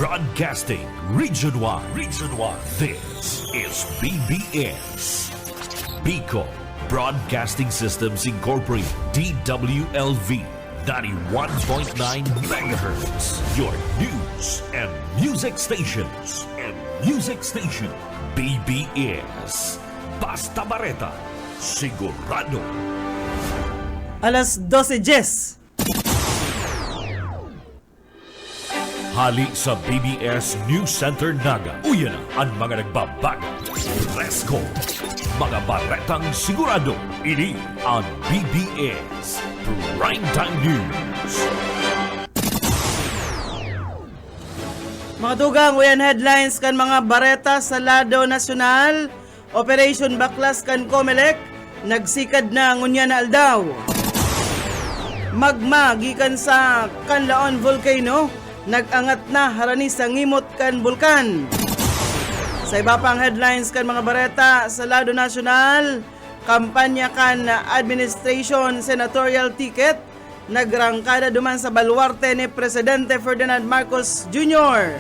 Broadcasting Region 1. Region 1. This is BBS. Bicol Broadcasting Systems Incorporated. DWLV 91.9 megahertz. Your news and music stations. BBS. Basta Bareta. Sigurado. Alas 12:10. Hali sa BBS News Center Naga. Uyan na ang mga nagbabago. Presko. Mga baretang sigurado. Ini ang BBS Primetime News. Mga tugang, uyan headlines kan mga bareta sa lado nasyonal. Operation Baklas kan Comelec. Nagsikad na ngunya na aldaw. Magma gikan sa Canlaon Volcano. Nag-angat na harani sa ngimot kan bulkan. Sa iba pang headlines kan mga bareta sa lado nasyonal, kampanya kan administration senatorial ticket, nagrangkada duman sa baluarte ni Presidente Ferdinand Marcos Jr.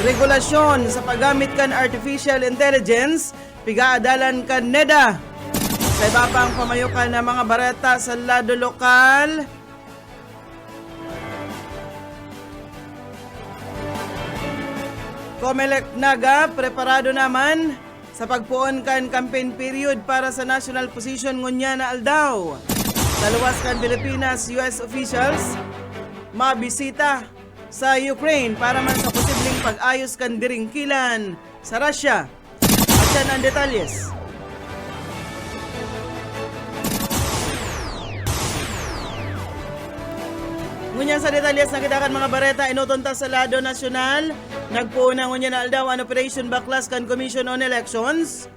Regulasyon sa paggamit kan artificial intelligence, pigaadalan kan NEDA. Sa iba pang pamayukan ng mga bareta sa lado lokal, Comelec Naga, preparado naman sa pagpuon kan campaign period para sa national position ngunya na aldaw. Sa luwas kan Pilipinas, US officials mabisita sa Ukraine para man sa posibleng pag-ayos kan diringkilan sa Russia. At yan ang detalyes. Ngunyan sa detalyes na kita kan mga bareta, inutunta sa lado nasyonal, nagpuuna ngunyan na aldaw ang Operation Baklas kan Commission on Elections.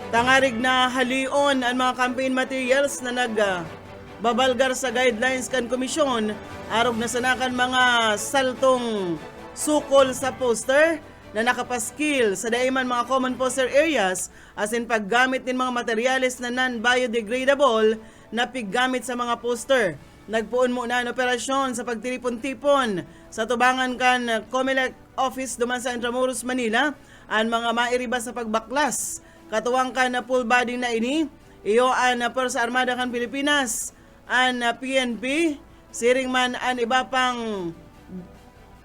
Tangarig na halion ang mga campaign materials na nagbabalgar sa guidelines kan komisyon, arog na sanakan mga saltong sukol sa poster na nakapaskil sa daiman mga common poster areas, as in paggamit ng mga materials na non-biodegradable na piggamit sa mga poster. Nagpuon muna ang operasyon sa pagtiripon-tipon sa tubangan kan Comelec Office duman sa Intramuros, Manila, ang mga mairiba sa pagbaklas. Katuwang kan na full body na ini, iyo ang Puwersa Armada kan Pilipinas, ang PNP, siring man ang iba pang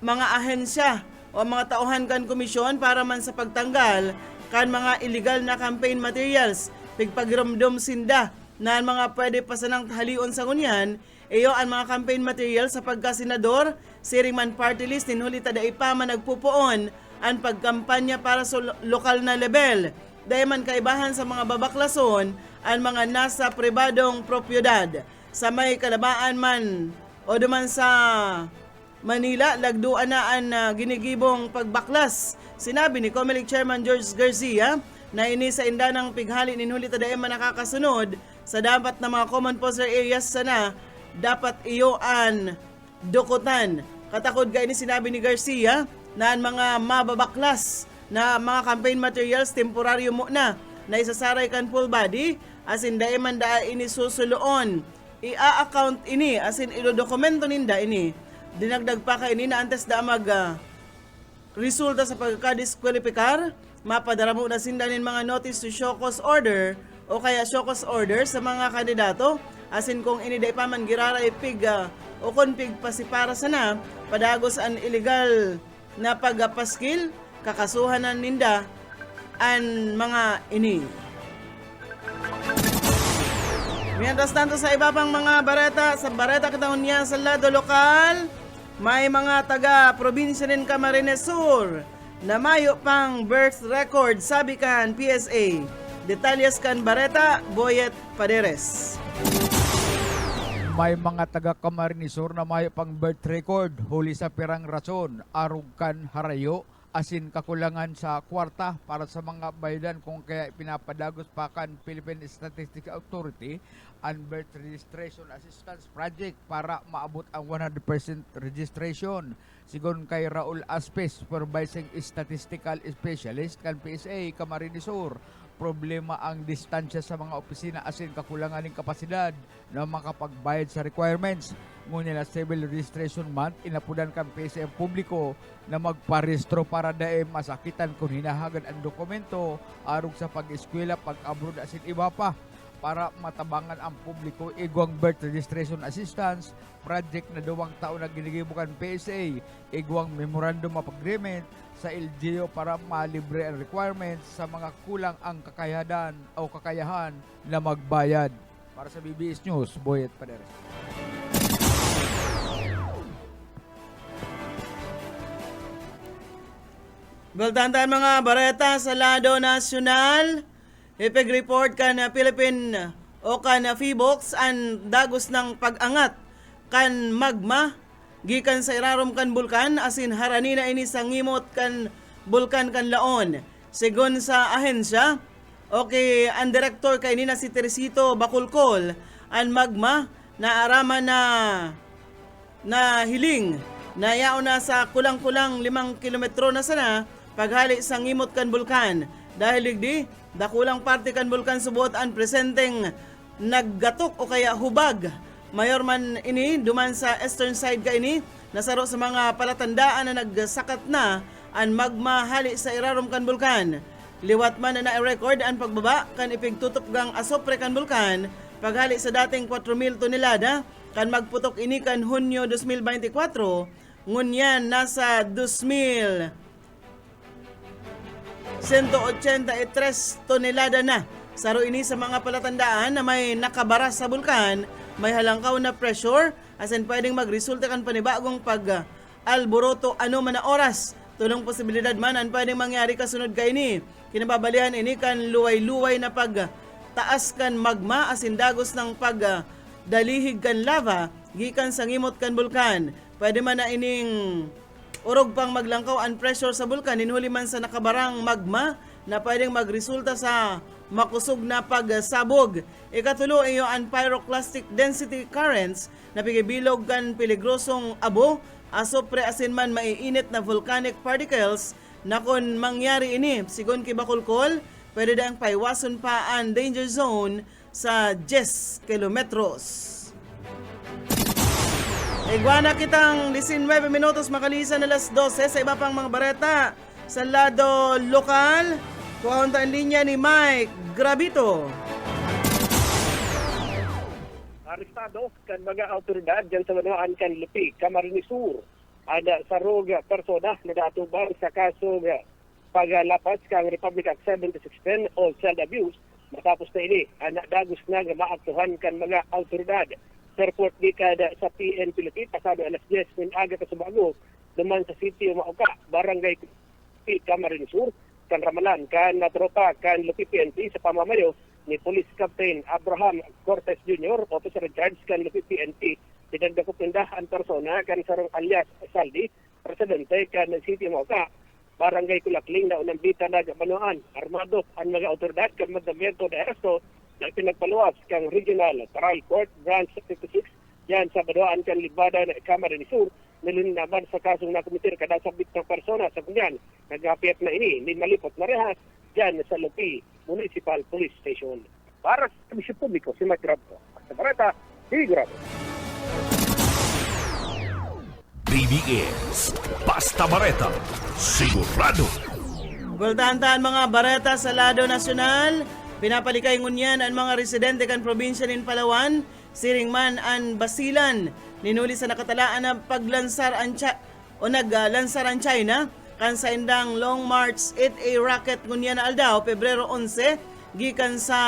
mga ahensya o mga tauhan kan komisyon para man sa pagtanggal kan mga illegal na campaign materials, pigpagramdom sinda na ang mga pwede pasanang halion sa ngunyan. Iyo ang mga campaign material sa pagkasenador, siring man party list, ninhuli tada ipama nagpupuon ang pagkampanya para sa lokal na level. Dahil man kaibahan sa mga babaklason, ang mga nasa pribadong propiedad. Sa may kalabaan man o duman sa Manila, lagduan na ang ginigibong pagbaklas. Sinabi ni Comelec Chairman George Garcia na ini sa inda ng pighali ninhuli tada man nakakasunod sa dapat na mga common poster areas sana dapat iyoan dukutan. Katakod ka ini sinabi ni Garcia na ang mga mababaklas na mga campaign materials temporaryo mo na isasaray kan full body, as in daiman da ini susuloon i-account ini, as in idodokumento ninda ini. Dinagdag pa ka ini na antes da mag resulta sa pagkadiskwalipikar, mapadara mo na sindanin mga notice to show cause order o kaya show cause order sa mga kandidato. Asin kung iniday pa man girara ipig o konpig pasipara sana, padagos ang illegal na pagpaskil, kakasuhanan ninda ang mga ini. Mientras tanto sa iba pang mga bareta, sa bareta katahon niya sa lado lokal, may mga taga-probinsya ng Camarines Sur na mayo pang birth record, sabi kan PSA. Detalyes kan bareta, Boyet Paderes. May mga taga-Camarinesor na may pang birth record, huli sa pirang rason, arugkan harayo, asin kakulangan sa kwarta para sa mga bayadan kung kaya pinapadagos pa kan Philippine Statistics Authority ang birth registration assistance project para maabot ang 100% registration. Sigon kay Raul Aspes, supervising statistical specialist kan PSA Camarinesor, problema ang distansya sa mga opisina asin kakulangan ng kapasidad na makapagbayad sa requirements. Ngunit na Civil Registration Month, inapudan kang PSM publiko na magparehistro para daim masakitan kung hinahagad ang dokumento arog sa pag-eskwela, pag-abroad asin iba pa para matabangan ang publiko igwang birth registration assistance project na 2 taon na ginigibukan PSA, igwang memorandum of agreement sa LGU para malibre ang requirements sa mga kulang ang kakayahan na magbayad. Para sa BBS News, Boyet Paderes. Baltantan mga bareta sa lado nasyonal, ipag-report ka na Philippine o ka na FIBOX ang dagos ng pag-angat kan magma gikan sa irarom kan bulkan asin harani na ini sa ngimot kan bulkan kan laon. Segon sa ahensya, okay, ang director kay nina si Teresito Bakulkol, ang magma na arama na hiling na yao na sa kulang-kulang 5 kilometro na sana paghali sa ngimot kan bulkan. Dahil ligdi, dakulang parte kan bulkan subot ang presenteng naggatok o kaya hubag. Mayor man ini, duman sa eastern side ka ini, nasaro sa mga palatandaan na nagsakat na ang magma hali sa irarom kan bulkan. Liwat man na na-record ang pagbaba kan ipigtutup gang asopre kan bulkan paghali sa dating 4,000 tonelada kan magputok ini kan Hunyo 2024 ngunyan nasa 2,183 tonelada na. Saro ini sa mga palatandaan na may nakabara sa bulkan, may halangkaw na pressure, asin pwedeng magresulta kan panibagong pag-alboroto ano man na oras. Tulong posibilidad man ang pwedeng mangyari kasunod ka ini. Kinababalihan ini kan luway-luway na pag-taas kan magma asin dagos ng pag-dalihig kan lava gikan sa ngimot kan bulkan. Pwede man na ining urog pang maglangkaw ang pressure sa bulkan inhuli man sa nakabarang magma na pwedeng magresulta sa makusog na pagsabog. Ikatulo iyo ang pyroclastic density currents na pigibilog kan peligrosong abo asopre asin man maiinit na volcanic particles na kung mangyari ini sigon kay Bakulkol pwede dang paiwason pa ang danger zone sa 10 kilometros. Iguana kitang 19 minutos makalisan na alas 12 sa iba pang mga bareta sa lado lokal. Kuha ang linya ni Mike Gravito. Arestado kan mga autoridad dyan sa Manuan kan Lupi, Camarines Sur. Ada sarog persona na datubang sa kaso paglapas kang Republic Act 7610 o child abuse. Matapos na ini, anak dagos na maaktuhan kan mga autoridad. Sa report di kada sa PN Philippines, pasado alas 10 min aga kasubago, naman sa City of Mauka, Barangay Camarines Sur, kan Ramalan, kan natropa, kan Lupi PNP sa pamamayo ni Police Captain Abraham Cortez Jr., Officer in Charge kan Lupi PNP. Tinagdakop nindah ang persona kan sarong alias Saldi, presidente kan City of Mauka, Barangay Kulakling na unang bita na Manuan. Armado ang mga autoridad kan mandamiento de Esto na pinagpaluwas kang Regional Trial Court Branch 56 yan sa Baduaan kan Libada na Camarines Sur nilinaban sa kasong nakomitir kada sabit ng persona sa kunyan naghapiat na ini ni malipot na rehas yan sa Lupi Municipal Police Station. Para sa Komisyon Publiko, si Mike Grabto. Sa Bareta, si Grabto. BBS Basta Bareta, sigurado. Gultantan mga bareta sa lado nasyonal. Pinapalikay ngunyan ang mga residente kan probinsya nin Palawan, Siringman an Basilan. Ninuli sa nakatalaan na paglansar naglansar ang China kan sa indang Long March 8A rocket ngunyan na aldaw Pebrero 11 gikan sa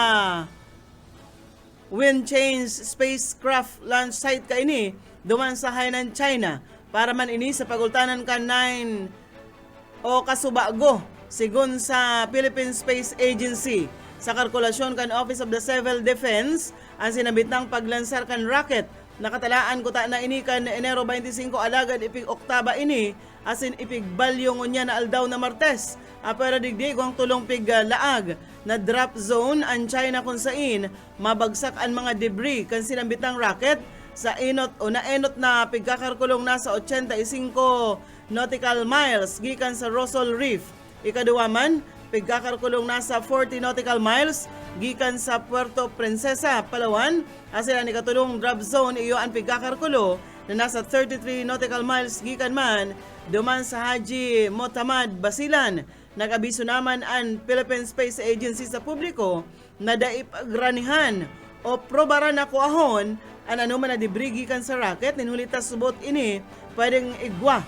Wind Change spacecraft launch site ka ini duman sa Hainan, China para man ini sa pagultanan kan 9 o kasubago sigon sa Philippine Space Agency. Sa kalkulasyon kan Office of the Civil Defense, ang sinabitang paglansar kan rocket, nakatalaan ko ta na ini kan Enero 25 alagad ipig Oktaba ini, asin ipig balyo ngunya na aldaw na Martes. Pero digdig ang tulong pig laag na drop zone ang China kung sain, mabagsak ang mga debris kan sinabitang rocket sa enot o naenot na pigkakarkulong nasa 85 nautical miles gikan sa Rosal Reef. Ikaduwa man, pigkakarkulong nasa 40 nautical miles gikan sa Puerto Princesa, Palawan. Asin ang ikatulong drop zone iyo ang pigkakarkulo na nasa 33 nautical miles gikan man duman sa Haji Motamad, Basilan. Nag-abiso naman ang Philippine Space Agency sa publiko na daipagranihan o probaran na kuahon ang anuman na debris gikan sa rocket ninhulita subot ini pwedeng igwa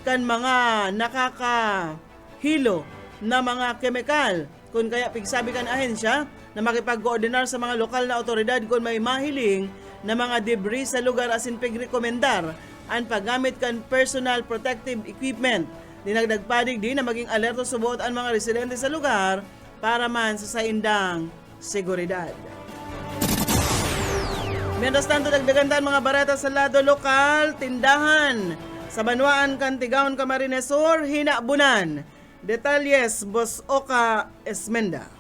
kan mga nakakahilo na mga kemikal kung kaya pigsabi kan ahensya na makipag-koordinar sa mga lokal na otoridad kung may mahiling na mga debris sa lugar asin pigrekomendar ang paggamit kan personal protective equipment. Dinagdagpadig din na maging alerto subot ang mga residente sa lugar para man sa saindang seguridad. Mientras tanto, dagdagantan mga barata sa lado lokal, tindahan sa Banwaan, Cantigaon, Camarines Sur, hinabunan. Detalles, Boss Oka Esmenda.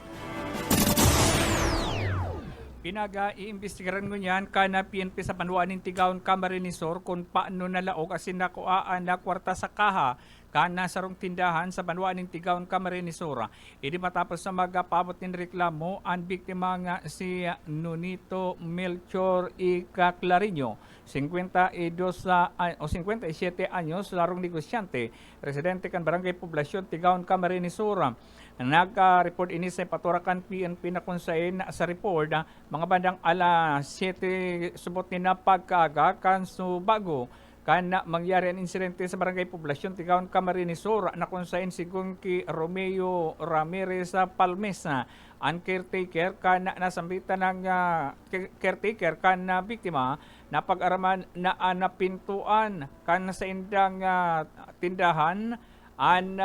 Pinaga-iimbestigaran ko niyan kana PNP sa Panuanin Tigaon Camarines Sur kung paano nalaog asin nakuaan na kwarta sa kaha kana sarong tindahan sa Panuanin Tigaon Camarines Sur. Idi matapos sa magapabot ng reklamo ang biktima nga si Nunito Melchor Icaclariño, 57 anyos, larong negosyante, residente kan Barangay Poblasyon Tigaon Camarines Sur. Nagka-report ini sa paturakan PNP na kung saan sa report mga bandang alas 7 subot ni na pagkaaga kan Subago kan mangyari ang insidente sa Barangay Poblasyon Tigaon Camarines Sur na kung saan si Gunki Romeo Ramirez Palmesa ang caretaker kan nasambitan ng caretaker kan biktima na pag-araman na napintuan kan sa indang tindahan an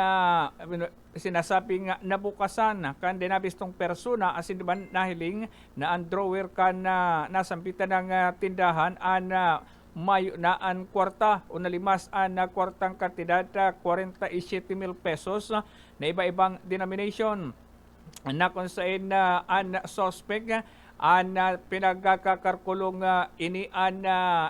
sinasabi nga nabukasan kan dinabistong persona asin diban nahiling na ang drawer kan nasambitan ng tindahan an mayo na ang kwarta o nalimas ang kwartang kantidad 47,000 pesos na iba-ibang denomination na kung saan ang suspect ang pinagkakakarkulong ini ang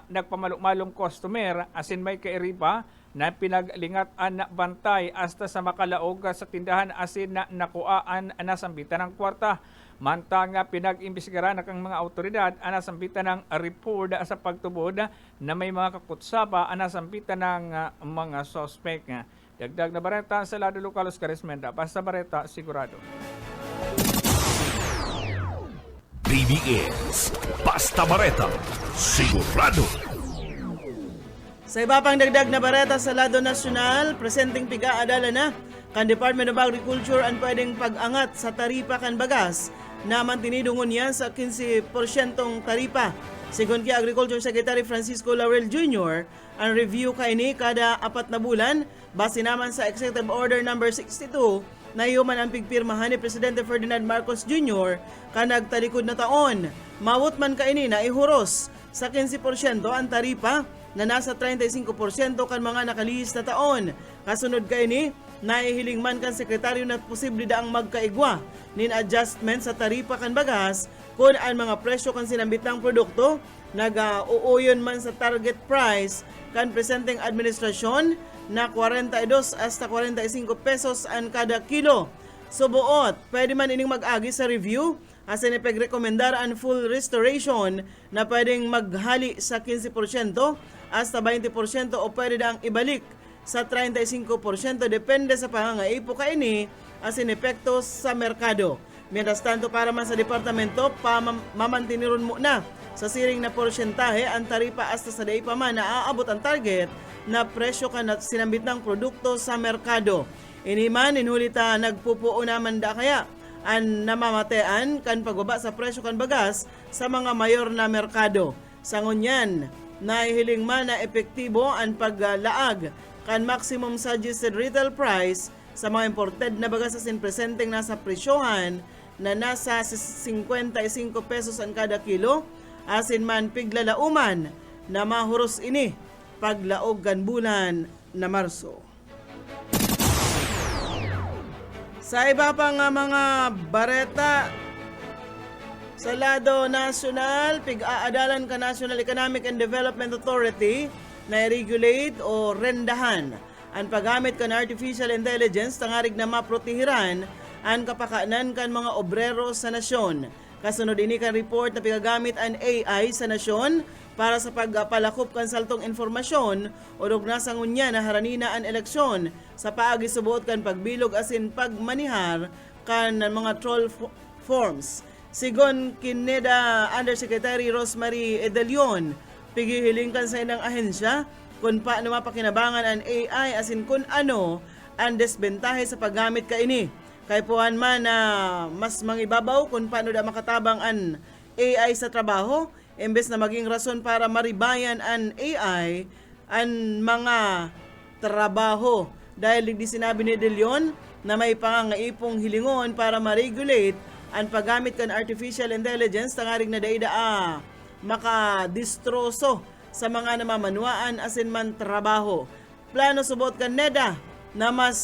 nagpamalong-malong customer asin may kairiba na pinaglingat ang bantay hasta sa makalaog sa tindahan asin na nakuaan nasambitan ng kwarta. Mantang pinag-imbestigaran ng mga autoridad ang nasambitan ng report sa pagtubod na may mga kakutsaba ang nasambitan ng mga suspect. Dagdag na bareta sa lado lokal Oscar Esmenda. Basta bareta, sigurado. BBS Basta Bareta, sigurado. Sa iba pang dagdag na bareta sa lado nasyonal, presenteng piga-adala na kan Department of Agriculture ang pwedeng pag-angat sa taripa kan bagas na mantinidungon yan sa 15% taripa. Sigon kay Agriculture Secretary Francisco Laurel Jr., ang review kaini kada 4 na bulan base naman sa Executive Order number 62 na human ang pigpirmahan ni Presidente Ferdinand Marcos Jr. kanagtalikod na taon. Mawot man kaini na ihuros sa 15% ang taripa na nasa 35% kan mga nakalihis na taon. Kasunod kaini, naihiling man kan sekretaryo na posible daang magkaigwa nin adjustment sa taripa kan bagas kung ang mga presyo kan sinambitang produkto nag-uuyon man sa target price kan presenteng administrasyon na 42 hasta 45 pesos ang kada kilo. Subuot, pwede man ining mag-agi sa review asin ipagrekomendar ang full restoration na pwedeng maghali sa 15% hasta 20% o pwede daang ibalik sa 35% depende sa pangangaipo kaini asin epekto sa merkado. Mientras tanto, para man sa departamento, mamantiniron muna sa siring na porsyentahe ang taripa hasta sa day pa man na aabot ang target na presyo kan at sinambit ng produkto sa merkado. Iniman, inhulita nagpupuo naman da kaya ang namamatean kan pagbaba sa presyo kan bagas sa mga mayor na merkado. Sa ngunyan, nahihiling man na epektibo ang paglaag kan maximum suggested retail price sa mga imported na bagas asin presenteng nasa presyohan na nasa 55 pesos ang kada kilo asin man piglalauman na mahuros ini paglaog kan bulan na Marso. Sa iba pang mga bareta sa lado nasyonal, pig-aadalan ka National Economic and Development Authority na i-regulate o rendahan ang paggamit kan artificial intelligence tangarig na maprotehiran ang kapakanan kan mga obrero sa nasyon. Kasunod ini kan report na pigagamit ang AI sa nasyon para sa pagpalakop kan saltong informasyon o rugnasang unya na haranina ang eleksyon sa paagi subuot kan pagbilog asin pagmanihar kan mga troll forms. Sigon kineda Undersecretary Rosemary Edelion, pigihiling kan sa inang ahensya kung paano mapakinabangan ang AI asin kung ano ang desbentahe sa paggamit ka ini. Kay puan man na mas mangibabaw kung paano da makatabang ang AI sa trabaho, imbes na maging rason para maribayan ang AI ang mga trabaho. Dahil di sinabi ni De Leon na may pangangaipong hilingon para ma-regulate ang paggamit kan artificial intelligence tangarig na daida makadistroso sa mga namamanuaan asin man trabaho. Plano subot kan NEDA na mas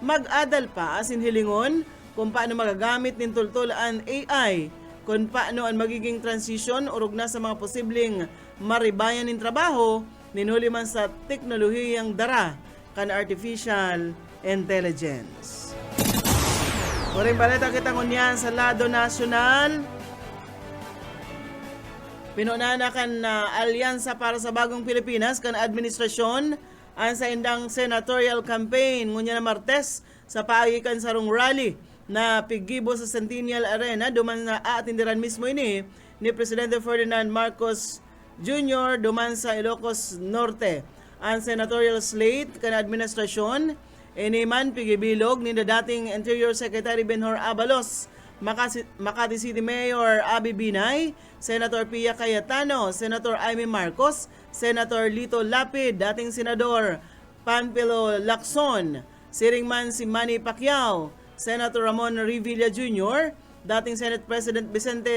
mag-adal pa asin hilingon kung paano magagamit nin tultol ang AI, kung paano ang magiging transition urog na sa mga posibleng maribayan nin trabaho ninhuli man sa teknolohiyang dara kan artificial intelligence. Kuring balita kita ngunyan sa lado nasyonal. Pinunana kan Alyansa para sa Bagong Pilipinas kan administrasyon ang sa indang senatorial campaign ngunya na Martes sa paagikan sarong rally na piggibo sa Centennial Arena duman na aatindiran mismo ini ni Presidente Ferdinand Marcos Jr. duman sa Ilocos Norte. Ang senatorial slate kan administrasyon iniman pigibilog ni dating Interior Secretary Benhur Abalos, Makati City Mayor Abby Binay, Senator Pia Cayetano, Senator Amy Marcos, Senator Lito Lapid, dating Senador Panfilo Lacson, siringman si Manny Pacquiao, Senator Ramon Revilla Jr., dating Senate President Vicente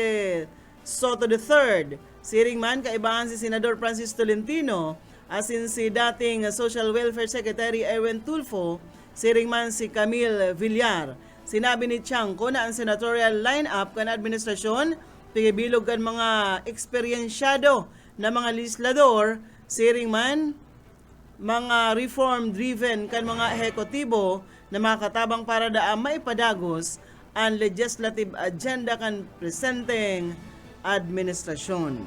Soto III, siringman kaibahan si Senador Francis Tolentino, asin si dating Social Welfare Secretary Erwin Tulfo, siringman si Camille Villar. Sinabi ni Chanco na ang senatorial lineup kan administrasyon pigibilog kan mga eksperyensyado na mga legislador, siringman mga reform-driven kan mga ehekutibo na makatabang para daang maipadagos ang legislative agenda kan presenting administrasyon.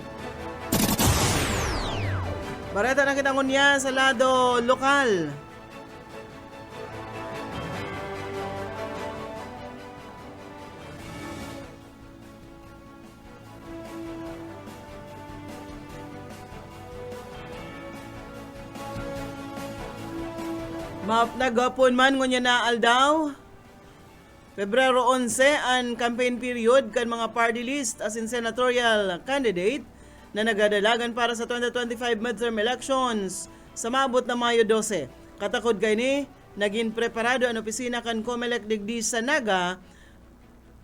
Bareta na kita ngunya sa lado lokal. Nagapon man ngunya na aldaw. Pebrero 11 ang campaign period kan mga party list as in senatorial candidate na nagadalagan para sa 2025 midterm elections sa maabot na Mayo 12. Katakod kay ni, naging preparado ang opisina kan COMELEC digdi sa Naga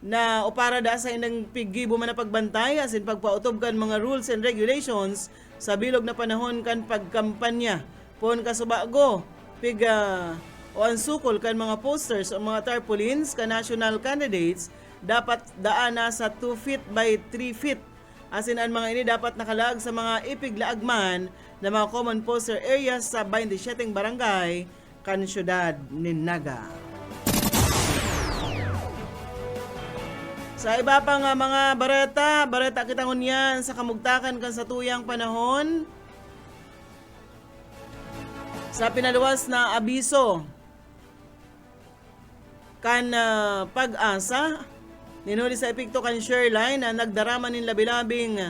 na para da sa inang piggibo man na pagbantay as in pagpautob kan mga rules and regulations sa bilog na panahon kan pagkampanya. Pon kasubago, o ang sukol kan mga posters o mga tarpaulins kan national candidates dapat daana sa 2 feet by 3 feet. Asin ang mga ini dapat nakalag sa mga ipiglaagman na mga common poster areas sa 27 barangay kan syudad ni Naga. Sa iba pang mga bareta kita ngunyan sa kamugtakan kan sa tuyang panahon. Sa pinaluwas na abiso kan pag-asa, ninuli sa epekto kan Shoreline na nagdaraman ng labilabing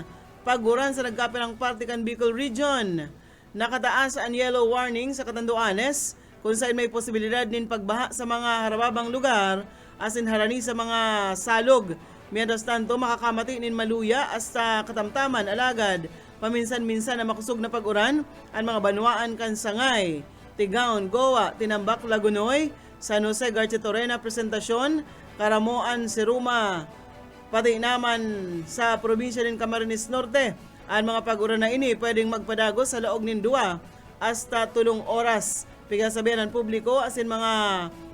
paguran sa nagkapirang parte kan Bicol Region. Nakataas ang yellow warning sa Catanduanes kung saan may posibilidad nin pagbaha sa mga harababang lugar asin harani sa mga salog. Mientras tanto, makakamati nin maluya hasta katamtaman alagad paminsan-minsan na makusog na pag-uran ang mga banwaan kan Sangay, Tigaon, Goa, Tinambak, Lagunoy, San Jose, Garcia Torena, Presentacion, Karamoan, Siruma, pati naman sa probinsya ng Camarines Norte. Ang mga pag-uran na ini pwedeng magpadagos sa laog nin 2 hasta 3 oras. Pigasabihan ng publiko asin mga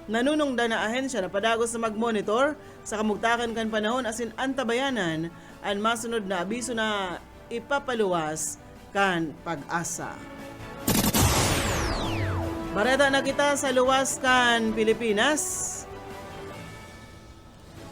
nanunungdan na ahensya na padagos na mag-monitor sa kamugtakan kan panahon asin antabayanan ang masunod na abiso na ipapaluwas kan pag-asa. Bareta na kita sa luwas kan Pilipinas.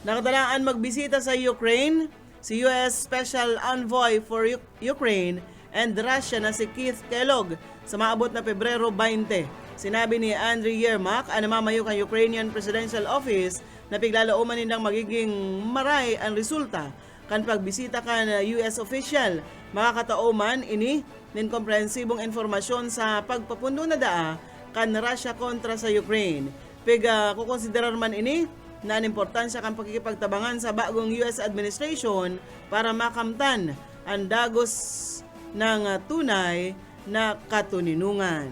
Nakatalaan magbisita sa Ukraine si US Special Envoy for Ukraine and Russia na si Keith Kellogg sa maabot na Pebrero 20. Sinabi ni Andriy Yermak, ang namamayok ang Ukrainian Presidential Office, na piglalauman nindang magiging maray ang resulta kan pagbisita kan US official. Makakatauman ini nin komprehensibong informasyon sa pagpapundo na daa kan Russia kontra sa Ukraine. Kukonsiderar man ini na ang importansya kan pagkikipagtabangan sa bagong US administration para makamtan ang dagos ng tunay na katuninungan.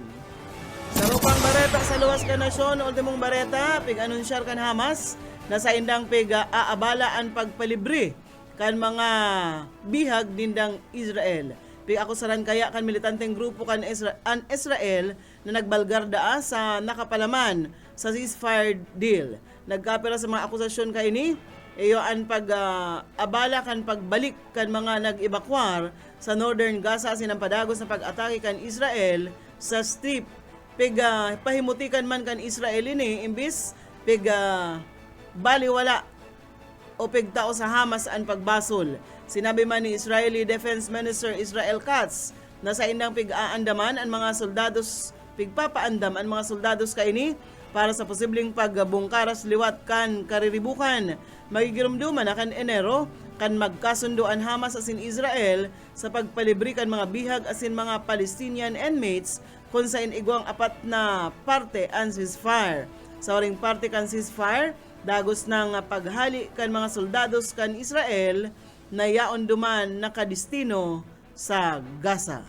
Sa rupang bareta sa luwas ka nasyon, ultimong bareta, pig-anunsyar kan Hamas na sa indang aabala ang pagpalibre kan mga bihag dindang Israel. Pig-akusaran kaya kan militanteng grupo kan Israel na nagbalgarda sa nakapalaman sa ceasefire deal. Nagkapira sa mga akusasyon kay ini, iyo ang pag-abala kan pagbalik kan mga nag-evacuar sa northern Gaza sinampadagos na pag-atake kan Israel sa strip. Pahimutikan man kan Israel ini imbis baliwala o pigtao sa Hamas ang pagbasol. Sinabi man ni Israeli Defense Minister Israel Katz na sa indang pig-aandaman ang mga soldados, pigpapaandam ang mga soldados kaini para sa posibleng pagbungkaras liwat kan kariribukan. Magigirumduman na kan Enero kan magkasundo ang Hamas asin Israel sa pagpalibre kan mga bihag asin mga Palestinian inmates kung sa inigwang apat na parte ang ceasefire. Sa oring parte kan ceasefire, dagos ng paghali kan mga soldados kan Israel na yaon duman nakadistino sa Gaza.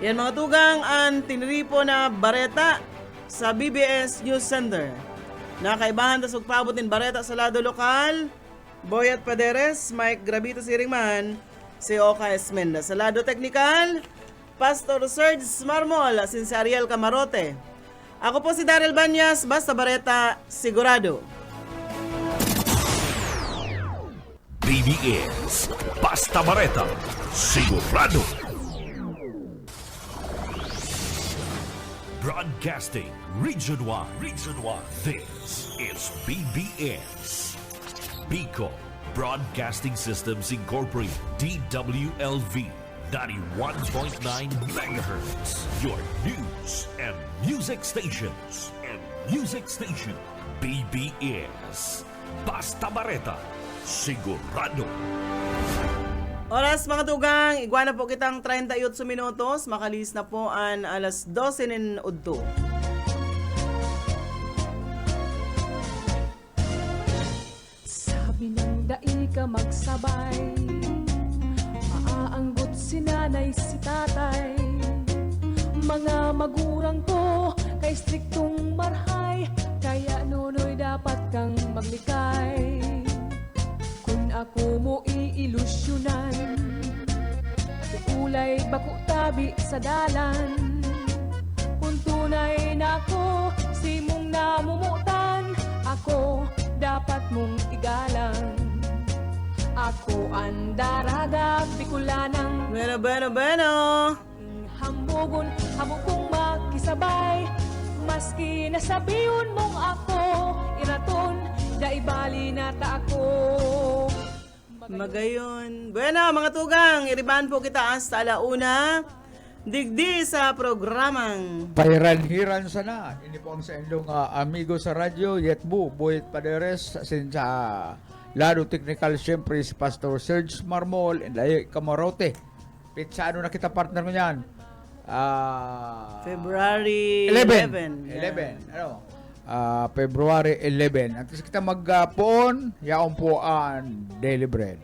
Yan mga tugang ang tiniripo na bareta sa BBS News Center. Nakaibahan tas pagpabutin bareta sa lado lokal, Boyat Paderes, Mike Gravito Siringman, si Oka Esmenda. Sa lado teknikal, Pastor Serge Marmol, asin si Ariel Camarote. Ako po si Daryl Banyas, basta bareta, sigurado. BBS Basta Bareta, sigurado. Broadcasting Region 1. This is BBS. Bicol Broadcasting Systems Incorporated, DWLV, 91.9 megahertz. Your news and music stations. BBS Basta Bareta, sigurado. Oras mga tugang, iguana po kitang 38 minutos, makalis na po ang alas 12 nin udto. Sabi ng dai ka magsabay, maaanggot si nanay si tatay, mga magurang ko kay striktong marhay, kaya nunoy dapat kang maglikay. Kung ako mo iilusyonan, ulay bako tabi sa dalan, kung tunay na ako simong namumutan, ako dapat mong igalang. Ako ang daraga, Bicolanang Bueno. hambugon, hamukong makisabay. Maski nasabiyon mong ako, iraton, daibali na ta ako. Magayon. Bueno mga tugang, iriban po kita hasta alauna. Digdi sa programang Pairanhiran sana. Ini po ang sa inyong amigo sa radyo, Yetbu, Boyet Paderes, sin sa lado technical, syempre si Pastor Serge Marmol, and Layo Camarote. Pizza, ano na kita partner mo yan? February 11. 11. Ano? February 11. At kasi kita magpoon, yaon po ang Daily Bread.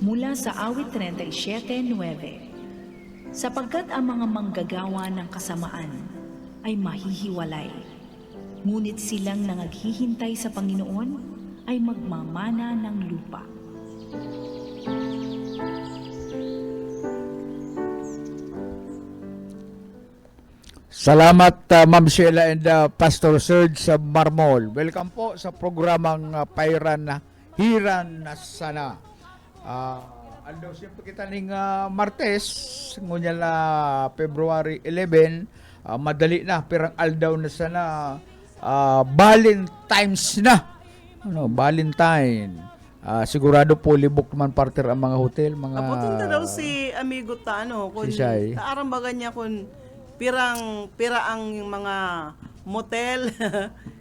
Mula sa awit 37:9, sapagkat ang mga manggagawa ng kasamaan ay mahihiwalay, ngunit silang nangaghihintay sa Panginoon ay magmamana ng lupa. Salamat Ma'am Sheila and Pastor Serge sa Marmol. Welcome po sa programang Pairan na Hiran na Sana. Ando siyempre kita ning Martes, ngunya na February 11, madali na, pirang aldaw na sana, Valentine's na. Valentine. Sigurado po libok man partner ang mga hotel, mga Apunta daw si amigo ta kung Si Shai. taarambagan niya kung pira ang yung mga motel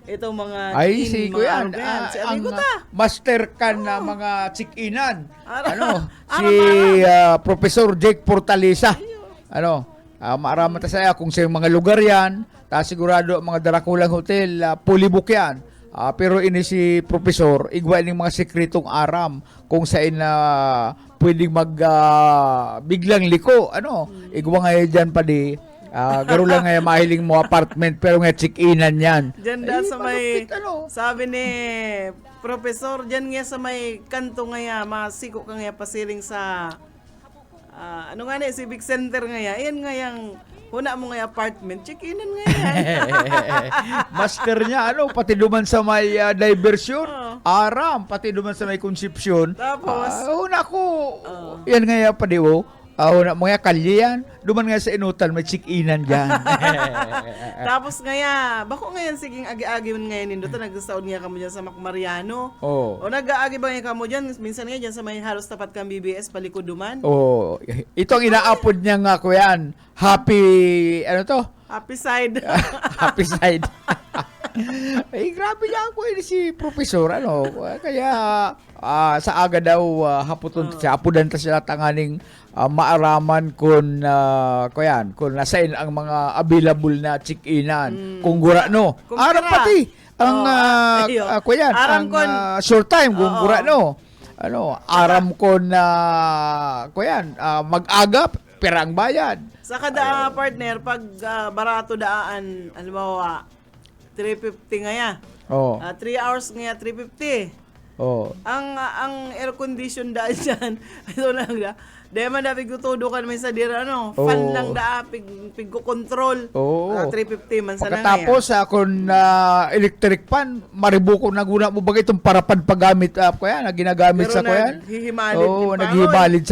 itong mga ay inn, si mga Kuya, Arben. Si ang amigo ta. master kan na mga check-inan. Si Professor Jake Portalisa. Maaraman ta saya kung sa mga lugar yan, ta sigurado ang mga darakulang hotel, fully book yan. Pero ini si Professor, igwa ng mga sekretong aram kung saan pwedeng biglang liko. Igwa nga dyan pa di. Garo lang nga mahiling mo apartment pero nga check-inan yan. Diyan da sa may, malupit, sabi ni Professor, diyan nga sa may kanto nga masiko ka nga pasiling sa, Civic Center nga yan nga yung, huna mo nga apartment, check-inan nga yan. Master niya, pati duman sa may diversion, aram, pati duman sa may konsepsyon. Tapos, una ko, yan nga pa di wo. Una mga kalye yan, duman nga sa inutan, may check-inan dyan. Tapos ngaya, bako ngayon siging agi-agi mo ngayon nindot, nagsasaod nga kamo dyan sa Macmariano. Oh. O nag-aagi ba nga kamo dyan, minsan nga dyan sa may halos tapat kang BBS, palikod duman. Oh, ito ang inaapod niya nga ko yan. Happy, Happy side. Happy side. Grabe niya ako si Professor, kaya sa aga daw haputon siya, apudan ta sila tanganing maaraman kung kung nasain ang mga available na check-inan. Kung gura Kung aram pira. pati ang Aram ang kon short time kung gura aram kon mag-aga pirang bayad. sa kada partner, pag barato daan, halimbawa, 350 nga ya. Oh. 3 hours nga 350. Oh. Ang air condition daan dyan, ito lang da. Dahil man da pigutudo ka naman sa dira, fan lang da, pigko-control. 350 man sa lang Pagkatapos kung electric fan, maribuko na guna mo ba itong parapad paggamit na ginagamit Pero sa kuyan? naghihimalid din pa, naghihimalid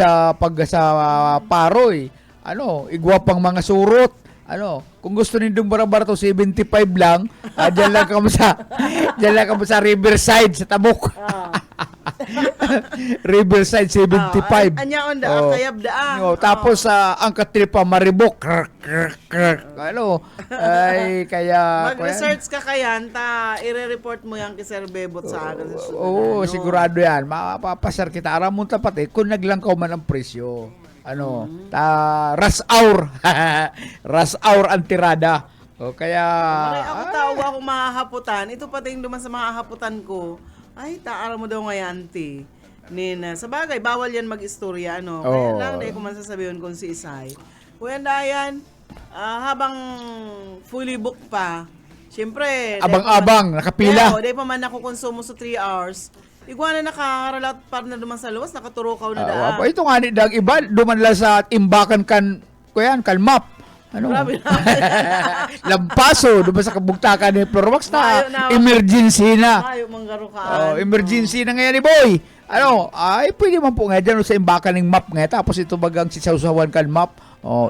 sa paroy. Igwa pang mga surot. Kung gusto nindong barabar to 75 lang, diyan lang ka mo sa Riverside sa Tabuk. Riverside 75. Anyaon da, kayab da. Tapos ang katripa maribok. Ay kaya Mag-research ka kayan, i-report mo yan kay Sir Bebot sa akin. sigurado yan. Mapapasar kita. Aram mo tapat kung naglangkaw man ang presyo. Rush hour ang tirada. Kaya Maray ako tawag ako mahahaputan. Ito pati yung duman sa mahahaputan ko. Ay, taara mo daw nga yan, auntie. Nina, sa bagay, bawal yan mag-istorya, Kaya lang, dahil ko man sasabihin kung si Isay. Kuya Dayan, habang fully booked pa, syempre, abang-abang, nakapila. Dahil pa man ako konsumo sa 3 hours, igwa na nakaralat para na duman sa luwas, nakaturukaw na daan. Ito nga ni Dag Iba, duman lang sa imbakan kan map. Grabe na. Lampaso, duman sa kabugtakan ni Flormax Mayo na na. emergency na. Ayaw manggarukaan. Emergency na ngayon ni Boy. Ay pwede man po nga dyan sa imbakan ng map nga. Tapos ito bagang sisawsawan kan map.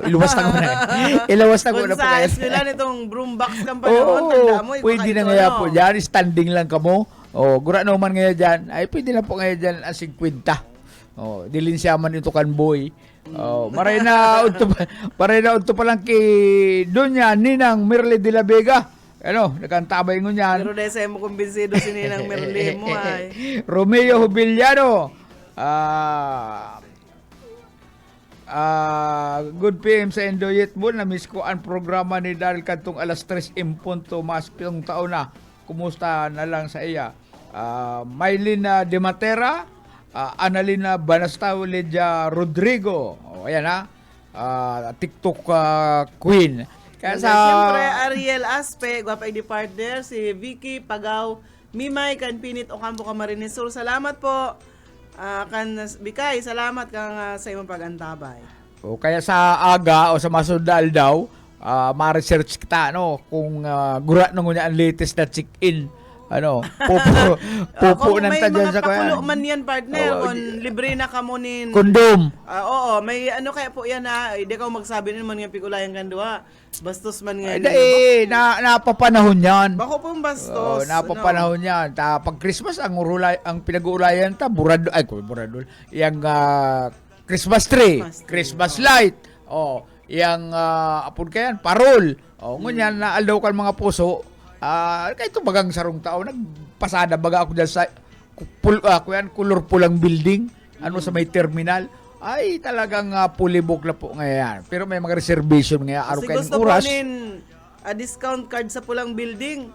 Iluwas na ko na. Iluwas na ko na po Kung sa kayo. eskwela nitong broombox kang panahon, tanda mo, pwede na nga po dyan. Standing lang ka mo. Gura naman ngayon dyan. Ay pwede na po ngayon dyan ang 50. Dilin siya man ito kan Boy. Maray na unto pa lang kay Doña Ninang Merle de la Vega. Nakantabay ngon yan. Pero dahil sa'yo mo kumbinsido si Ninang Merle mo ay. Romeo Jubiliano. Good PM sa Indoyet mo. Na-miss ko ang programa ni Daryl Kantong alas 3 in punto. Mas 7 taon na. Kumusta na lang sa iya. Maylina De Matera. Annalina Banastao Ledia Rodrigo. Ayan TikTok queen. Kaya Siyempre, Ariel Aspe, gwapa di partner, si Vicky Pagaw, Mimay, Kanpinit, Ocampo, Camarines Sur. Salamat po. Bikay, salamat kang sa imong pag-antabay. Kaya sa aga o sa masudal daw, ma-research kita kung gura nung ang latest na check-in pupo Kung nang may tadyan mga sa kuya. pakulo man yan, partner, Oo, kung libre na ka mo nin... Kondom. Oo, may ano kaya po yan ha, hindi ka magsabi nin man yung pikulayan kandua. Bastos man nga. Napapanahon yan. Bako pong bastos. Napapanahon yan. Pag Christmas, ang pinag-uulayan buradol. Yung Christmas tree, Christmas light. Yung apod kayan, parol. Ngunyan, naaldaw kan mga puso. Kahit bagang sarong tao, nagpasada baga ako dyan sa color pulang building, sa may terminal. Ay, talagang pulibok na po ngayon. Pero may mga reservation ngayon. Araw Kasi kayong gusto oras. po nin discount card sa pulang building.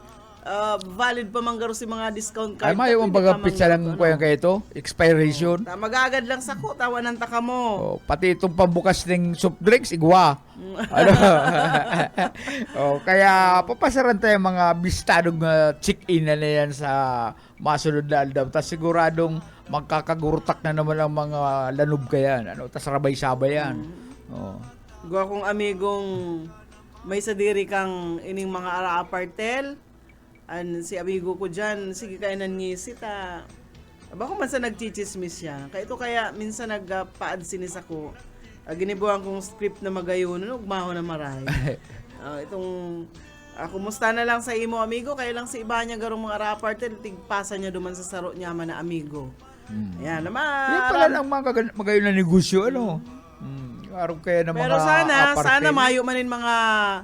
Valid pa man garo si mga discount card. Ay, may yung baga pizza lang ko yan kayo ito. Expiration. Magagad lang sa ko, tawanan ta ka mo. Pati itong pambukas ng soft drinks, igwa. Kaya papasaran tayo mga bistadong check-in na yan sa masunod na aldaw. Tapos siguradong magkakagurtak na naman ang mga lanob kayan. Tapos rabay-sabay yan. Gwa kong amigong may sadiri kang ining mga ara-apartel. Si amigo ko dyan, sige kaya nangisit Bako man sa nagchichismis siya. Kaya minsan nagpaad sinis ako. Ginibuhan kong script na magayon, ugmaho na maray. Kumusta na lang sa imo amigo, kaya lang si iba niya garong mga ra-apartel, tigpasa niya duman sa saro niya man na amigo. Ayan, Yan pala lang magayon na negosyo, araw kaya na mga pero sana apartel. mayo manin mga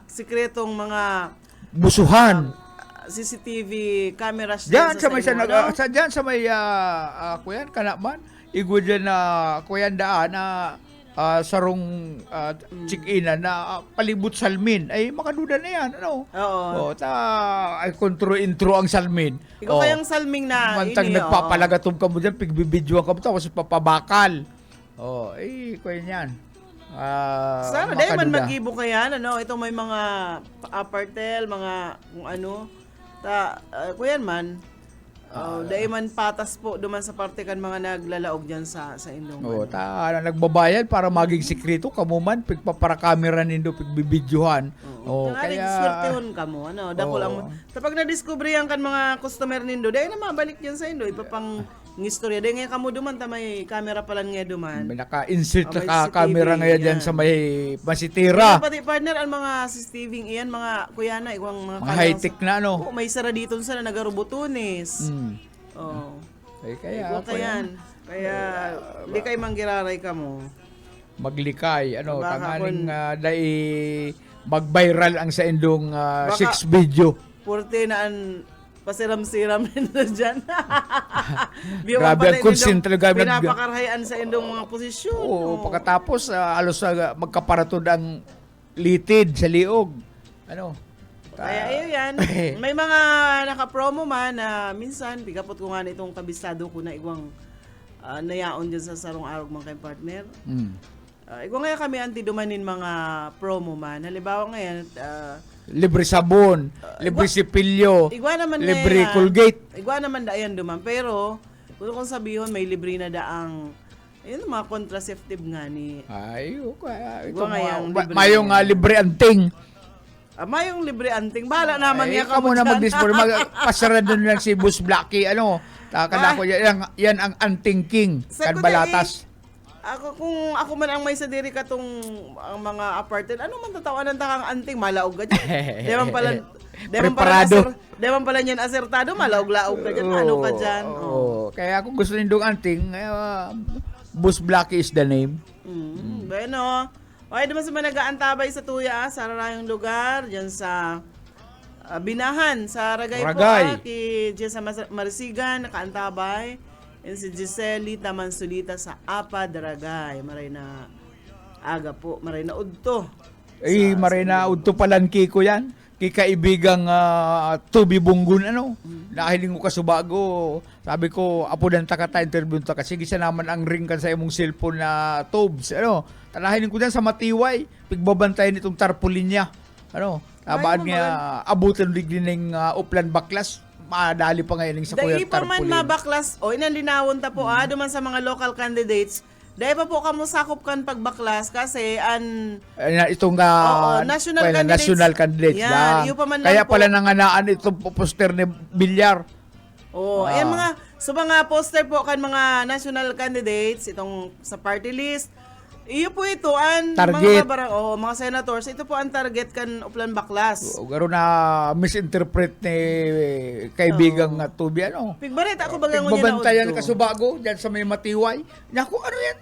sikretong mga busuhan. CCTV cameras Diyan sa may imo, diyan sa may kuyan kanaman igwa diyan na kuyan daan na sarong check-in na palibot salmin ay makaduda na yan Oo. Ay intro ang salmin. Ikaw kayang salming na mantang ini, nagpapalagatom ka mo diyan pigbibidyoan ka mo tapos papabakal. Kuyan yan. Sana dahil man mag-ibo ka yan, ito may mga apartel, mga kung ano, kuyan man, dahil man patas po duman sa parte kan mga naglalaog dyan sa indong. Nagbabayad para maging sikreto, kamuman, pigpapara camera nindo, pigbibidyohan. Kaya swertehon ka mo, dako lang mo. Tapag na-discovery yan kan mga customer nindo, dahil na mabalik dyan sa indo, ipapang istorya. Dahil ngayon kamo duman, may camera pala nga duman. May naka-insert may na CCTV, camera ngayon dyan sa may masitira. Pati partner, ang mga CCTV iyan, mga kuyana, iwang mga high-tech na may sara dito sa nagarobotones. Kaya Kaya di kay manggiraray ka mo. Maglikay, Baka tanganing mag-viral ang sa indong 6 video. Purte na an pasiram-siram nito dyan. Grabe ang konsin talaga. Pinapakarhayan sa indong mga posisyon. Pagkatapos, alos magkaparatod ang litid sa liog. Kaya yan. May mga naka-promo man na minsan, pigapot ko nga itong kabisado ko na igwang nayaon dyan sa sarong arog mga kayong partner. Igwang nga kami antidumanin mga promo man. Halimbawa ngayon, libre sabon, libre sipilyo, libre Colgate. Igwa naman dayan duman. Pero, kung kong sabihin, may libre na daang mga contraceptive nga ni. Mayong libre anting. Mayong libre anting. Bahala naman niya ka mo na mag-dispose. Pasara doon lang si Boss Blacky. Takala ko yan ang anting king. Balatas. Kung ako man ang may sadiri ka tong ang mga apartment, ano man tatawanan ta kang anting malaog ka dyan. Deman pala niyan asertado, malaog-laog ka dyan. Ano ka dyan? Kaya kung gusto nindong anting, Boss Blacky is the name. Bueno. Okay, naman sa mga nag-aantabay sa tuya, sa rarayong lugar, dyan sa Binahan, sa Ragay. Po, dyan sa Marisigan, nakaantabay. And si Giselle Tamansulita sa Apa Daragay. Maray na aga po, maray na udto. Maray na udto palangki ko yan. Kikaibigang Tubi Bunggun, Nahiling ko kasubago. Sabi ko, apo dan takata interview ta kasi gisa naman ang ring kan sa imong cellphone na tubes, Tanahiling ko dyan sa Matiway, pigbabantayan itong tarpaulin niya. Tabaan nga abutan digli ng upland baklas. Madali pa ngayon sa kuya tarpaulin. Dahil pa man mabaklas, inanlinawon ta po duman sa mga local candidates, Dahil pa po kamo sakop kan pagbaklas kasi Itong Oo, national candidates. national candidates Yan, lang. yung pa man lang Kaya po. pala nanganaan itong poster ni Bilyar. ayan mga poster po kan mga national candidates itong sa party list. Iyo po ito Target. mga senators, ito po ang target kan Uplan Baklas. Garo na misinterpret ni kaibigang Tubi, Pigbaret ako baga ngunya na Babantayan udto. ka subago dyan sa may Matiway. Naku, ano yan?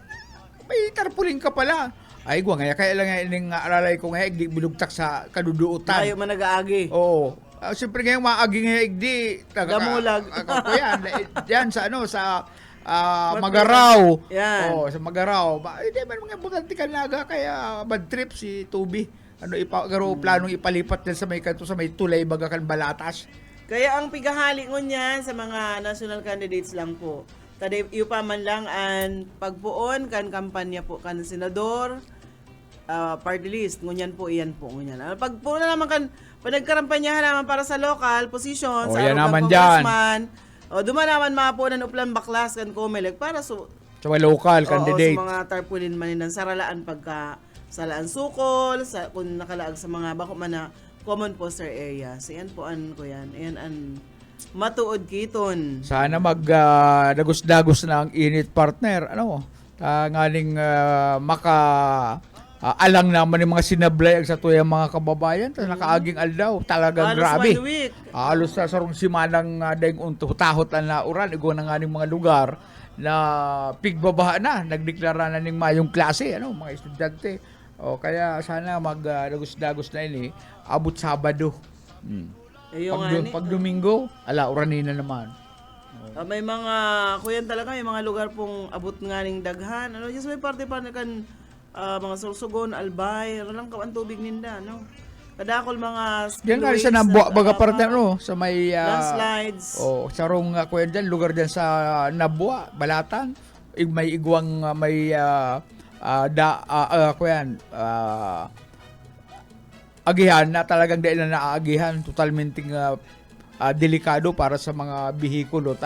May tarpaulin ka pala. Ay, gwa nga, kaya lang yung alalay ko nga, di bulugtak sa kaduduutan. Tayo man nag-aagi. Oo. Siyempre ngayon, maagi nga, di. Damulag. Ako yan. Yan sa Magaraw. Yan. Oo, sa Magaraw. Hindi man mga butanti ka naga, kaya bad trip si Tubi. Planong ipalipat din sa may kanto, sa may tulay, bagakan balatas. Kaya ang pigahali ngunyan sa mga national candidates lang po. Taday iyo pa man lang ang pagpuon kan kampanya po kan senador, party list ngunyan po iyan po ngunyan. Pagpuon na naman kan panagkarampanyahan naman para sa local position sa yan arugang naman dyan. congressman. Dumanaman mga po ng Uplan Baklas kan Comelec para Sa mga local candidates. sa mga tarpaulin man ng saralaan pagka salaan sukol, kung nakalaag sa mga bako man na common poster area. So yan po ko yan. Ayan ang matuod kiton. Sana dagos-dagos na ang init partner. Ngaling alang naman yung mga sinablay sa tuyang mga kababayan. Nakaaging aldaw. Talagang Halos grabe. 1 week. Halos sa sarong simanang daing tahot na uran. Igo na nga ng mga lugar na pigbabaha na. Nagdeklara na ng mayong klase. Mga estudyante. Kaya sana dagos-dagos na ini. Abot Sabado. Pag Domingo, uranin na naman. May mga kuyan talaga, may mga lugar pong abot nga ning daghan. Just may parte kan mga Sorsogon, Albay, lang ang tubig ninda, Kadakol mga Diyan nga spillways sa Nabuwa, baga parte sa may landslides. sarong kuyan dyan, lugar dyan sa Nabuwa, Balatan. May igwang may agihan na talagang dahil na naaagihan, totalmente delikado para sa mga bihikulo.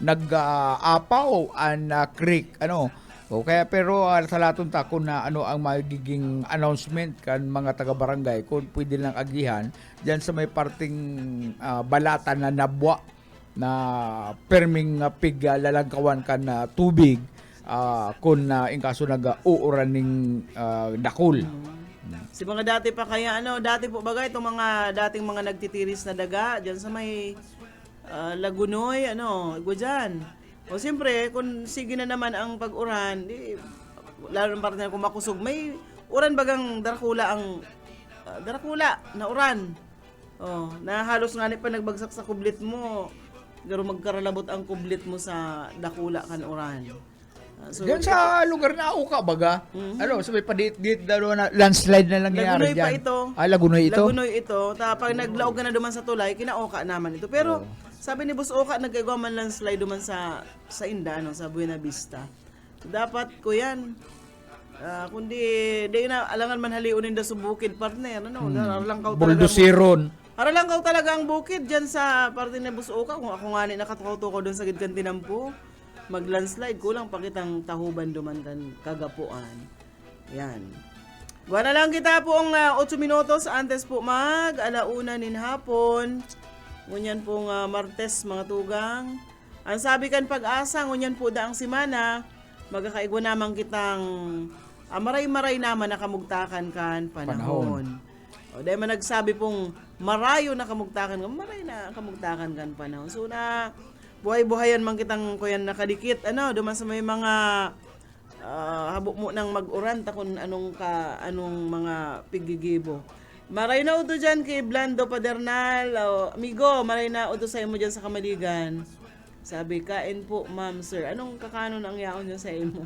Nag-apaw ang creek, kaya pero sa latong takon na ang magiging announcement kan mga taga-barangay kung pwede lang agihan diyan sa may parting balatan na Nabwa na perming lalangkawan kan tubig kung in kaso nag-uuran ning dakul. Si mga dati pa kaya dati po bagay itong mga dating mga nagtitiris na daga diyan sa may Lagunoy, igwa dyan. O siyempre, kung sige na naman ang pag-uran, lalo ng partner kung makusog, may uran bagang Dracula na uran. Na halos nga pa nagbagsak sa kublit mo, garo magkaralabot ang kublit mo sa dakula kan uran. Diyan sa lugar na Uka baga, sa may padit-dit na landslide na lang nangyari Lagunoy diyan. pa ito. Lagunoy ito? Lagunoy ito. Pag naglaog ka na duman sa tulay, kinauka naman ito. Pero sabi ni Boss Oka, nagkagawa man landslide duman sa Inda, sa Buena Vista. Dapat ko yan. Kundi, di na alangan man haliunin da subukid partner. Buldusiron. Aralangaw talaga ang bukid dyan sa parte ni Boss Oka. Kung ako nga nakatukaw ko doon sa gidkan tinampo, mag-landslide, kulang pa kitang tahuban duman kan kagapuan. Yan. Buwan na lang kita po ang 8 minutos antes po alauna nin hapon. Ngunyan pong Martes mga tugang. Ang sabi kan pag-asa, ngunyan po daang simana, magkakaigwa naman kitang maray-maray naman na kamugtakan kan panahon. O dahil man nagsabi pong marayo na kamugtakan kan, maray na kamugtakan kan panahon. So na buhay-buhayan man kitang kuyan nakadikit, duman sa may mga habok mo nang mag-uran takon anong mga pigigibo. Maray na uto dyan kay Blando Padernal. Amigo, maray na uto sa imo dyan sa Kamaligan. Sabi, kain po, ma'am, sir. Anong kakanon ang yaon nyo sa imo?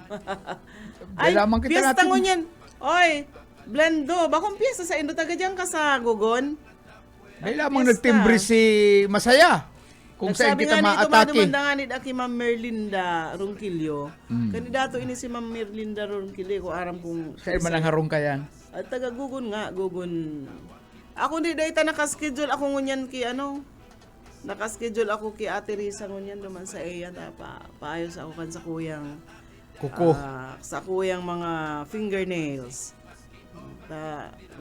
Ay, piyesta mo yan. Oy, Blando, bakong piyesta sa ino taga dyan ka sa Gugon? May lamang nagtimbre si Masaya. Kung saan kita ma-atake. Sabi nga ni Aki Ma'am Merlinda Ronquillo. Kandidato ini si Ma'am Merlinda Ronquillo. Kung aram kung... Saan man ang harong ka yan? At taga Gugon nga, Gugon. Ako hindi dahita nakaschedule ako ngunyan ki nakaschedule ako ki Ate Risa ngunyan duman sa iya paayos ako kan sa kuyang Kuko. Sa kuyang mga fingernails.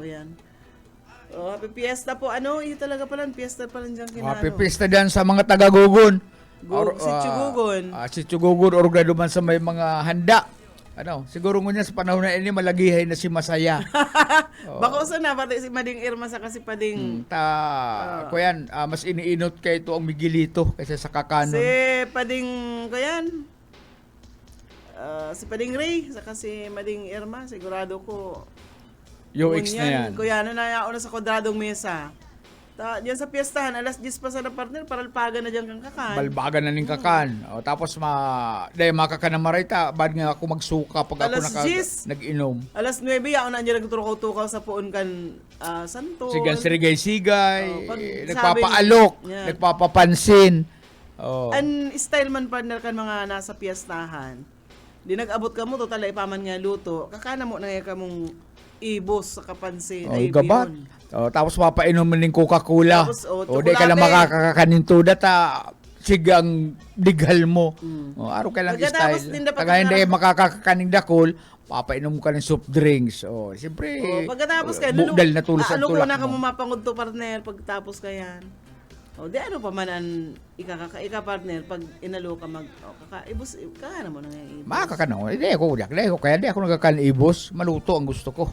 O yan. Happy Fiesta po. Iyo talaga pala, Fiesta pala dyan Happy Fiesta dyan sa mga taga-Gugon. Sitio Gugon. Sitio Gugon, organido man sa may mga handa. Siguro ngunya sa panahon na ini malagihay na si Masaya. Baka usa na pati si Mading Irma sa kasi Pading. Kuyan, mas iniinot kay ito ang Miguelito kaysa sa Kakanon. Si Pading kuyan. Si Pading Ray sa kasi Mading Irma, sigurado ko. UX na yan. Kuya, na sa kwadradong mesa. Diyan sa piyestahan, alas 10 pa sa partner, para alpagan na diyan kang kakan. Balbagan na ning kakan. Tapos dahil makakan na marita, bad nga ako magsuka pag ako nag-inom. Alas 9, ako na dyan nagturukaw-tukaw sa puon kan Santos. Sigan sirigay-sigay, nagpapaalok, nagpapapansin. An style man partner kan mga nasa piyestahan. Di nag-abot ka mo, total ipaman nga luto. Kakana mo na nga kamong ibos sa kapansin. Ay, gabat. Tapos mapainom mo ng Coca-Cola. Tapos, di ka lang makakakanin to data sigang dighal mo. Araw ka lang style. Taga hindi makakakaning dakol, papainom ka ng soft drinks. Siyempre, pagkatapos ka, budal na tulos ang tulak mo. na ka mo mapangod to partner pagtapos ka yan. Di ano pa man ang ika-partner pag inalo ka ibos ka na mo na ngayon. Makakano. Hindi ako kaya di ako nagkakan ibos. Maluto ang gusto ko.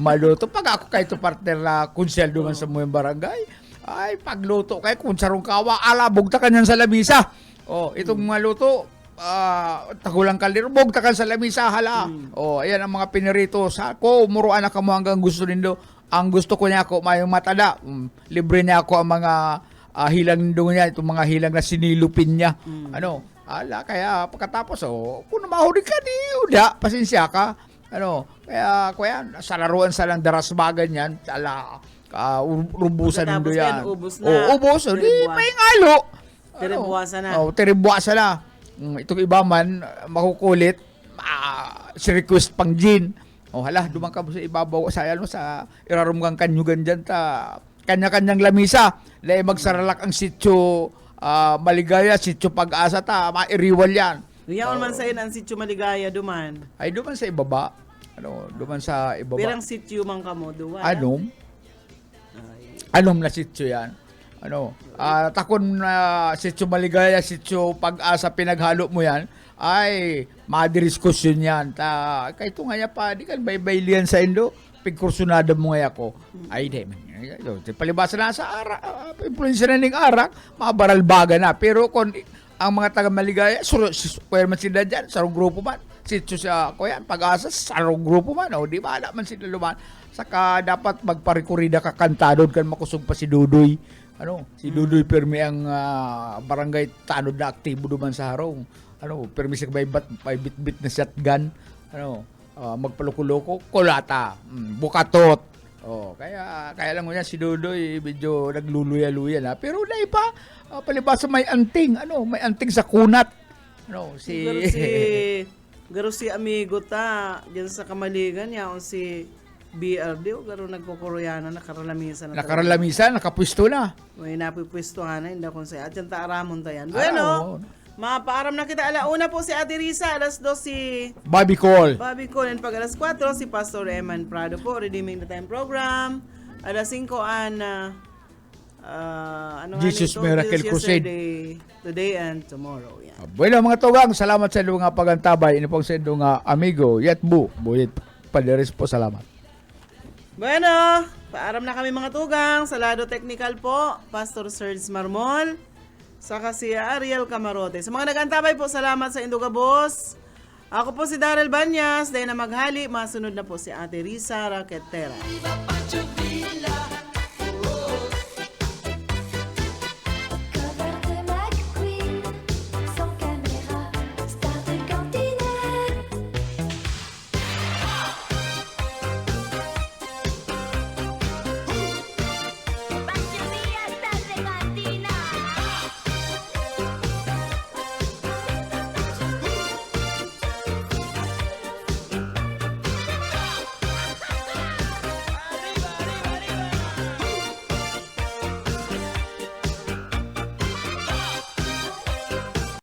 Maluto. Pag ako kahit partner na konsyeldo man sa muyang barangay, ay pagluto kay kung sarong kawa, alabog ta kanyan sa lamisa. Itong maluto, tagulang kaliro, bog ta kan sa lamisa, hala. Ayan ang mga pinirito. Sako, muruan na ka mo hanggang gusto nindo. Ang gusto ko niya ako, may matada. Libre niya ako ang mga hilang nindo niya, itong mga hilang na sinilupin niya. Kaya pagkatapos, kung mahuli ka, di uda, pasensya ka. Kaya sa laruan sa lang darasbagan yan, rubusan nindo yan. Ubus na. Ubus, di paingalo. Teribuasa na. Teribuasa na. Itong iba man, makukulit, si request pang gin. Hala, dumang ka sa ibabaw sa irarumgang kanyugan dyan kanya-kanyang lamisa. Dahil magsaralak ang sityo Maligaya, sityo Pag-asa mairiwal yan. Yaon man sa ang sityo Maligaya duman. Ay, duman sa ibaba. Duman sa ibaba. Pirang sityo man ka mo, duwan. Anom na sityo yan. Takon na sityo Maligaya, sityo Pag-asa, pinaghalo mo yan. Ay, madidiskusyon yan. Kaya ito nga pa, di ka baybaylian sa Indo, pigkursunada mo nga ako. Ay, di, palibasa na sa arak, influensya na ng arak, mabaralbaga na. Pero kung ang mga taga-Maligaya, kuya man sila dyan, sarong grupo man, sityo sa kuya, Pag-asa, sarong grupo man, di ba, alam man sila luman. Saka dapat magparikurida ka kantadod kan makusog pa si Dudoy. Si Dudoy Permi ang barangay tanod na aktibo duman sa harong. Permis may bit-bit na shotgun, magpaluko-luko, kulata, bukatot. Kaya lang mo yan, si Dudoy, medyo nagluluya-luya na. Pero na iba, palibasa may anting, may anting sa kunat. Garo si amigo ta, dyan sa Kamaligan, yaon si BRD, garo nagkukuroyana, nakaralamisan, nakapwisto na. May napipwistohan na, hindi akong saya. At yan taaramon ta yan. Bueno, mapaaram na kita. Alauna po si Ate Risa, alas 2 si Bobby Cole. And pag alas 4 si Pastor Eman Prado po, Redeeming the Time Program. Alas 5 Jesus Miracle Crusade. Today and tomorrow. Yan. Bueno mga tugang, salamat sa inyong nga pagantabay. Ini pong sa inyong amigo, Yatbu. Buyit Padares po, salamat. Bueno, paaram na kami mga tugang. Sa lado technical po, Pastor Serge Marmol. Saka si Ariel Camarote. Sa mga nagantabay po, salamat sa Induga Boss. Ako po si Daryl Banyas. Dahil na maghali, masunod na po si Ate Risa Raquetera.